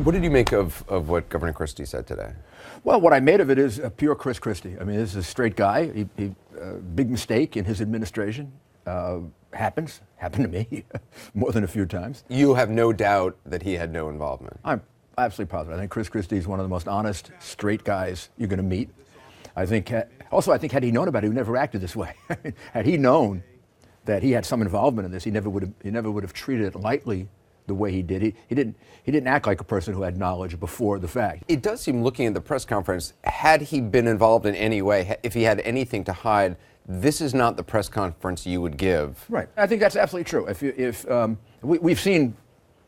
What did you make of what Governor Christie said today? Well, what I made of it is a pure Christie. I mean, this is a straight guy. Big mistake in his administration. Happened to me more than a few times. You have no doubt that he had no involvement. I'm absolutely positive. I think Christie is one of the most honest, straight guys you're going to meet. I think had he known about it, he would never acted this way. Had he known that he had some involvement in this, he never would have treated it lightly the way he did. He didn't act like a person who had knowledge before the fact. It does seem, looking at the press conference, had he been involved in any way, if he had anything to hide, this is not the press conference you would give. Right. I think that's absolutely true. We've seen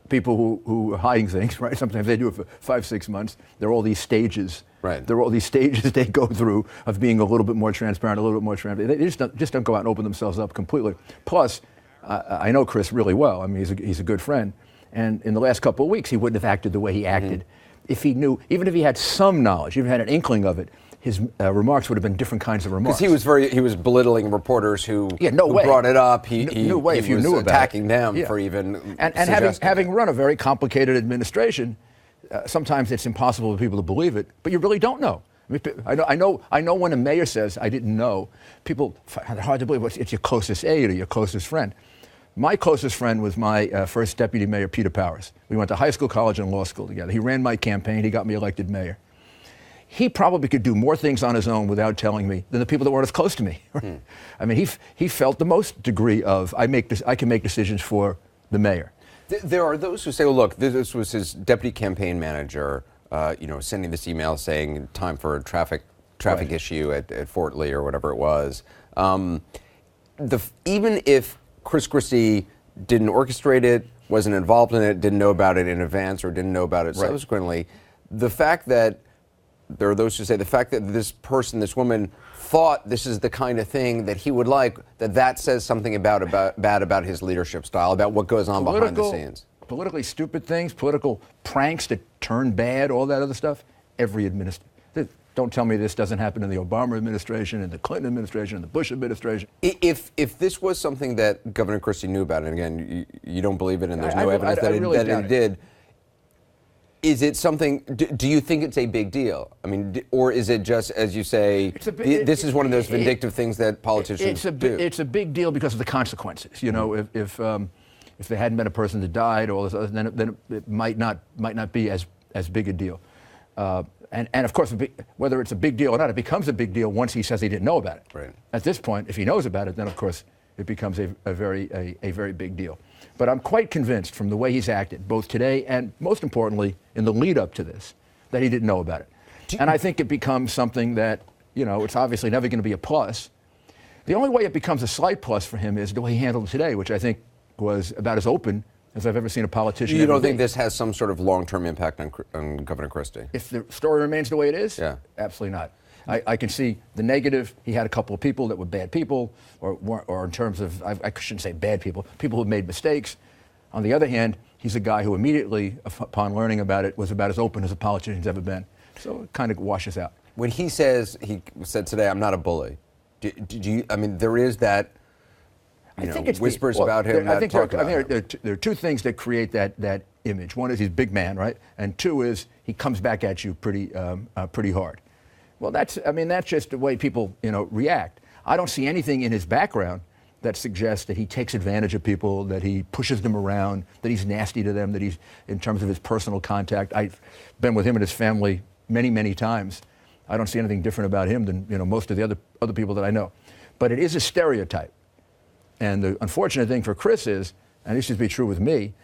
people who are hiding things, right? Sometimes they do it for 5-6 months. There are all these stages. Right. There are all these stages they go through of being a little bit more transparent, a little bit more transparent. They just don't go out and open themselves up completely. Plus, I know Chris really well. I mean, he's a good friend. And in the last couple of weeks, he wouldn't have acted the way he acted if he knew, even if he had some knowledge, even had an inkling of it, his remarks would have been different kinds of remarks. Because he was belittling reporters who brought it up. He was attacking them for even and having run a very complicated administration, sometimes it's impossible for people to believe it, but you really don't know. I know when a mayor says, "I didn't know," people find it hard to believe. It's your closest aide or your closest friend. My closest friend was my first deputy mayor, Peter Powers. We went to high school, college, and law school together. He ran my campaign. He got me elected mayor. He probably could do more things on his own without telling me than the people that weren't as close to me. I mean, he felt the most degree of, I can make decisions for the mayor. There are those who say, well, look, this was his deputy campaign manager, sending this email saying time for a traffic issue at Fort Lee or whatever it was. Even if Chris Christie didn't orchestrate it, wasn't involved in it, didn't know about it in advance or didn't know about it subsequently, the fact that there are those who say the fact that this woman thought this is the kind of thing that he would like, that says something bad about his leadership style, about what goes on behind the scenes. Politically stupid things, political pranks that turn bad, all that other stuff, every administration. Don't tell me this doesn't happen in the Obama administration, in the Clinton administration, in the Bush administration. If this was something that Governor Christie knew about, and again, you don't believe it, and there's no evidence that it did, is it something, do you think it's a big deal? I mean, or is it just, as you say, this is one of those vindictive things that politicians do? It's a big deal because of the consequences. You know, if there hadn't been a person that died, or all this other, then it might not be as big a deal. And of course, whether it's a big deal or not, it becomes a big deal once he says he didn't know about it. Right. At this point, if he knows about it, then of course it becomes a very big deal. But I'm quite convinced from the way he's acted, both today and most importantly in the lead up to this, that he didn't know about it. And I think it becomes something that, it's obviously never going to be a plus. The only way it becomes a slight plus for him is the way he handled it today, which I think was about as open as I've ever seen a politician. You don't think this has some sort of long-term impact on Governor Christie? If the story remains the way it is? Yeah. Absolutely not. I can see the negative. He had a couple of people that were bad people, or in terms of, I shouldn't say bad people who made mistakes. On the other hand, he's a guy who immediately, upon learning about it, was about as open as a politician's ever been. So it kind of washes out. When he said today, "I'm not a bully," there is that, whispers about him. I think there are two things that create that image. One is he's a big man, right? And two is he comes back at you pretty hard. Well, that's just the way people, react. I don't see anything in his background that suggests that he takes advantage of people, that he pushes them around, that he's nasty to them, that he's, in terms of his personal contact. I've been with him and his family many, many times. I don't see anything different about him than, most of the other people that I know. But it is a stereotype. And the unfortunate thing for Chris is, and this should be true with me,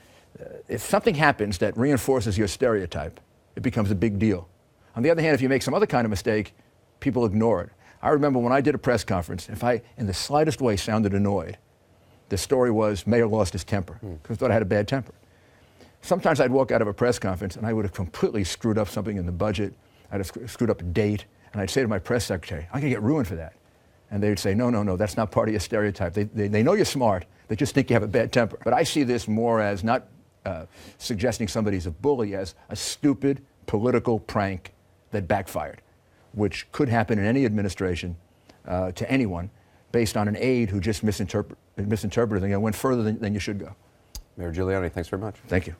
if something happens that reinforces your stereotype, it becomes a big deal. On the other hand, if you make some other kind of mistake, people ignore it. I remember when I did a press conference, if I, in the slightest way, sounded annoyed, the story was mayor lost his temper because I thought I had a bad temper. Sometimes I'd walk out of a press conference and I would have completely screwed up something in the budget. I'd have screwed up a date, and I'd say to my press secretary, "I'm going to get ruined for that." And they would say, no, that's not part of your stereotype. They know you're smart. They just think you have a bad temper. But I see this more as not suggesting somebody's a bully, as a stupid political prank that backfired, which could happen in any administration to anyone based on an aide who just misinterpreted and went further than you should go. Mayor Giuliani, thanks very much. Thank you.